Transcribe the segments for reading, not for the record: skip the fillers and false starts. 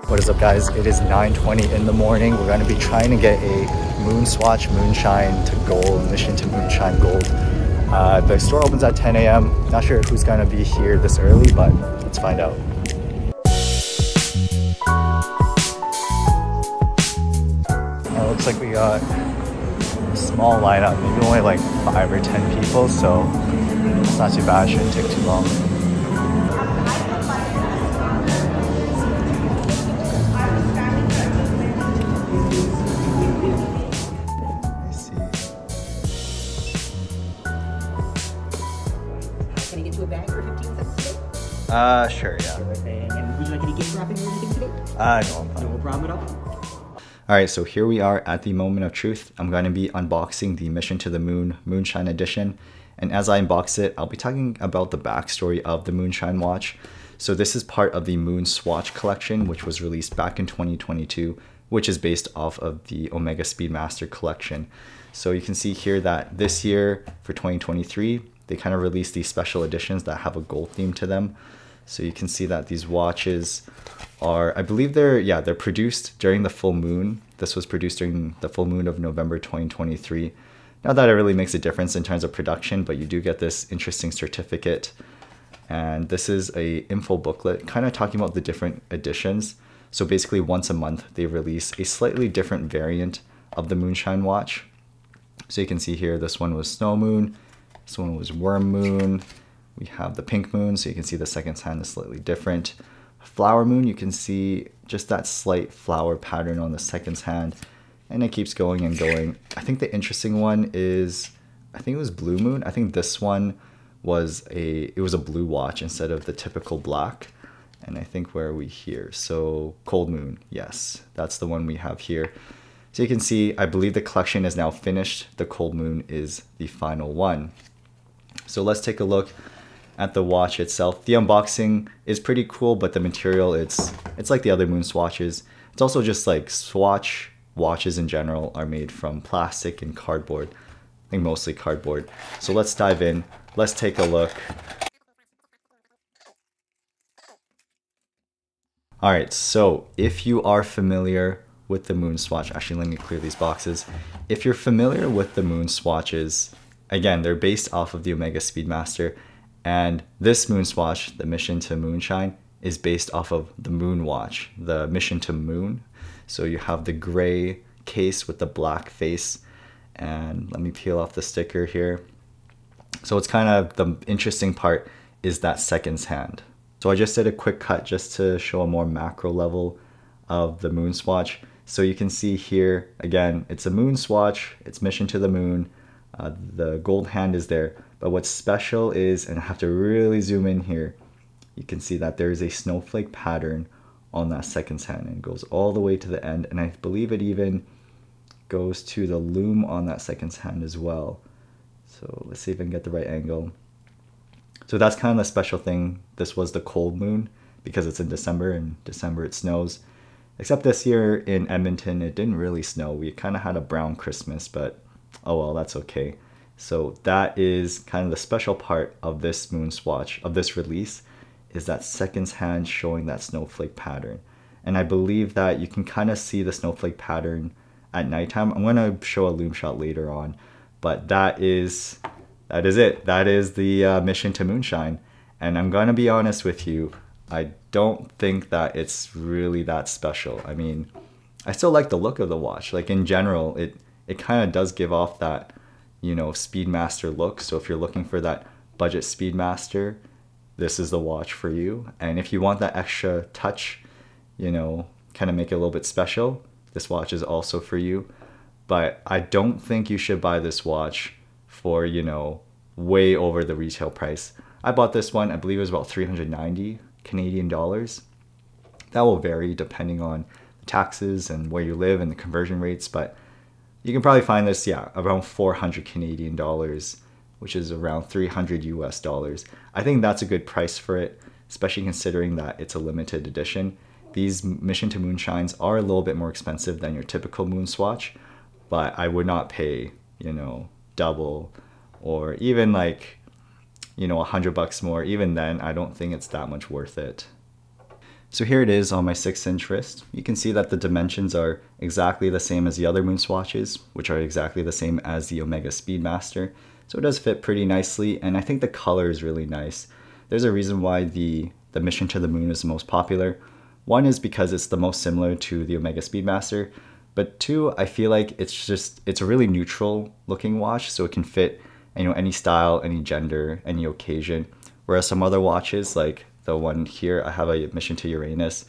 What is up, guys? It is 9:20 in the morning. We're going to be trying to get a Moonswatch Moonshine to gold, mission to Moonshine gold. The store opens at 10 a.m. Not sure who's going to be here this early, but let's find out. It looks like we got a small lineup, maybe only like 5 or 10 people, so it's not too bad, shouldn't take too long. Can I get you a bag for 15 cents today? Sure, yeah. And would you like any gift wrapping or anything today? No, I'm fine. No problem at all. Alright, so here we are at the moment of truth. I'm going to be unboxing the Mission to the Moon Moonshine edition. And as I unbox it, I'll be talking about the backstory of the Moonshine watch. So this is part of the Moonswatch collection, which was released back in 2022, which is based off of the Omega Speedmaster collection. So you can see here that this year, for 2023, they kind of released these special editions that have a gold theme to them. So you can see that these watches are, I believe they're produced during the full moon. This was produced during the full moon of November 2023. Not that it really makes a difference in terms of production, but you do get this interesting certificate. And this is a info booklet kind of talking about the different editions. So basically once a month, they release a slightly different variant of the Moonshine watch. So you can see here, this one was Snow Moon, this one was Worm Moon. We have the Pink Moon, so you can see the second hand is slightly different. Flower Moon, you can see just that slight flower pattern on the second hand, and it keeps going and going. I think the interesting one is, I think it was Blue Moon. I think this one was a blue watch instead of the typical black. And I think where are we here? So Cold Moon, yes, that's the one we have here. So you can see, I believe the collection is now finished. The Cold Moon is the final one. So let's take a look at the watch itself. The unboxing is pretty cool, but the material, it's like the other Moon swatches. It's also just like Swatch watches in general are made from plastic and cardboard. I think mostly cardboard. So let's dive in. Let's take a look. All right, so if you are familiar with the Moonswatch, actually let me clear these boxes. If you're familiar with the Moon swatches, again, they're based off of the Omega Speedmaster. And this Moonswatch, the Mission to Moonshine, is based off of the Moonwatch, the Mission to Moon. So you have the gray case with the black face. And let me peel off the sticker here. So it's kind of, the interesting part is that second hand. So I just did a quick cut just to show a more macro level of the Moonswatch. So you can see here, again, it's a Moonswatch, it's Mission to the Moon. The gold hand is there. But what's special is, and I have to really zoom in here, you can see that there is a snowflake pattern on that second hand, and it goes all the way to the end, and I believe it even goes to the loom on that second hand as well. So let's see if I can get the right angle. So that's kind of the special thing. This was the Cold Moon because it's in December, and December it snows. Except this year in Edmonton, it didn't really snow. We kind of had a brown Christmas, but oh well, that's okay. So that is kind of the special part of this Moonswatch, of this release, is that second hand showing that snowflake pattern. And I believe that you can kind of see the snowflake pattern at nighttime. I'm going to show a loom shot later on, but that is it. That is the Mission to Moonshine. And I'm going to be honest with you, I don't think that it's really that special. I mean, I still like the look of the watch. Like in general, it kind of does give off that, you know, Speedmaster look. So if you're looking for that budget Speedmaster, this is the watch for you. And if you want that extra touch, you know, kind of make it a little bit special, this watch is also for you. But I don't think you should buy this watch for, you know, way over the retail price. I bought this one, I believe it was about 390 Canadian dollars. That will vary depending on taxes and where you live and the conversion rates, but you can probably find this, yeah, around 400 Canadian dollars, which is around 300 US dollars. I think that's a good price for it, especially considering that it's a limited edition. These Mission to Moonshines are a little bit more expensive than your typical Moonswatch, but I would not pay, you know, double or even like, you know, $100 more. Even then, I don't think it's that much worth it. So here it is on my 6-inch wrist. You can see that the dimensions are exactly the same as the other Moonswatches, which are exactly the same as the Omega Speedmaster. So it does fit pretty nicely, and I think the color is really nice. There's a reason why the Mission to the Moon is the most popular. One is because it's the most similar to the Omega Speedmaster, but two, I feel like it's a really neutral looking watch, so it can fit any style, any gender, any occasion. Whereas some other watches, like the one here, I have a Mission to Uranus.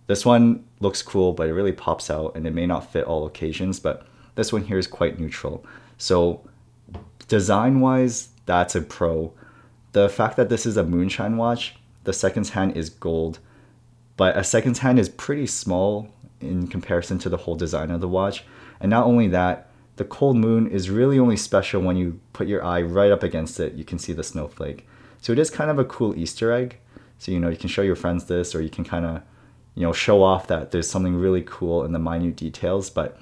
This one looks cool, but it really pops out, and it may not fit all occasions, but this one here is quite neutral. So design-wise, that's a pro. The fact that this is a Moonshine watch, the seconds hand is gold, but a seconds hand is pretty small in comparison to the whole design of the watch. And not only that, the cold moon is really only special when you put your eye right up against it. You can see the snowflake. So it is kind of a cool Easter egg. So, you can show your friends this, or you can kind of, show off that there's something really cool in the minute details. But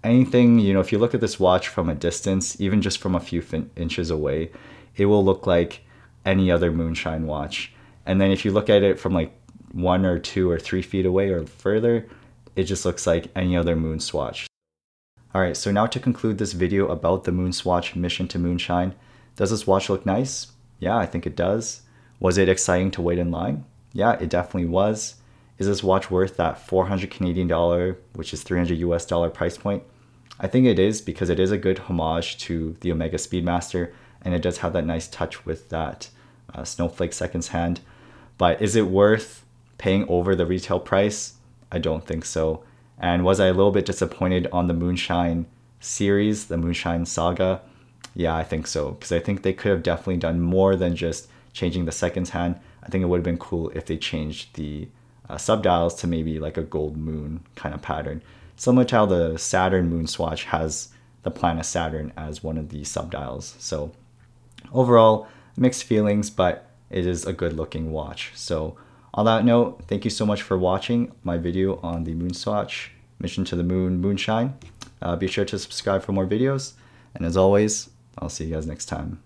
anything, if you look at this watch from a distance, even just from a few inches away, it will look like any other Moonshine watch. And then if you look at it from like 1 or 2 or 3 feet away or further, it just looks like any other Moonswatch. Alright, so now to conclude this video about the Moonswatch Mission to Moonshine, does this watch look nice? Yeah, I think it does. Was it exciting to wait in line? Yeah, it definitely was. Is this watch worth that 400 Canadian dollar, which is $300 US price point? I think it is, because it is a good homage to the Omega Speedmaster, and it does have that nice touch with that snowflake seconds hand. But is it worth paying over the retail price? I don't think so. And was I a little bit disappointed on the Moonshine series, the Moonshine saga? Yeah, I think so, because I think they could have definitely done more than just changing the seconds hand. I think it would have been cool if they changed the subdials to maybe like a gold moon kind of pattern. Similar to how the Saturn Moonswatch has the planet Saturn as one of the subdials. So overall, mixed feelings, but it is a good looking watch. So on that note, thank you so much for watching my video on the Moonswatch Mission to the Moon Moonshine. Be sure to subscribe for more videos. And as always, I'll see you guys next time.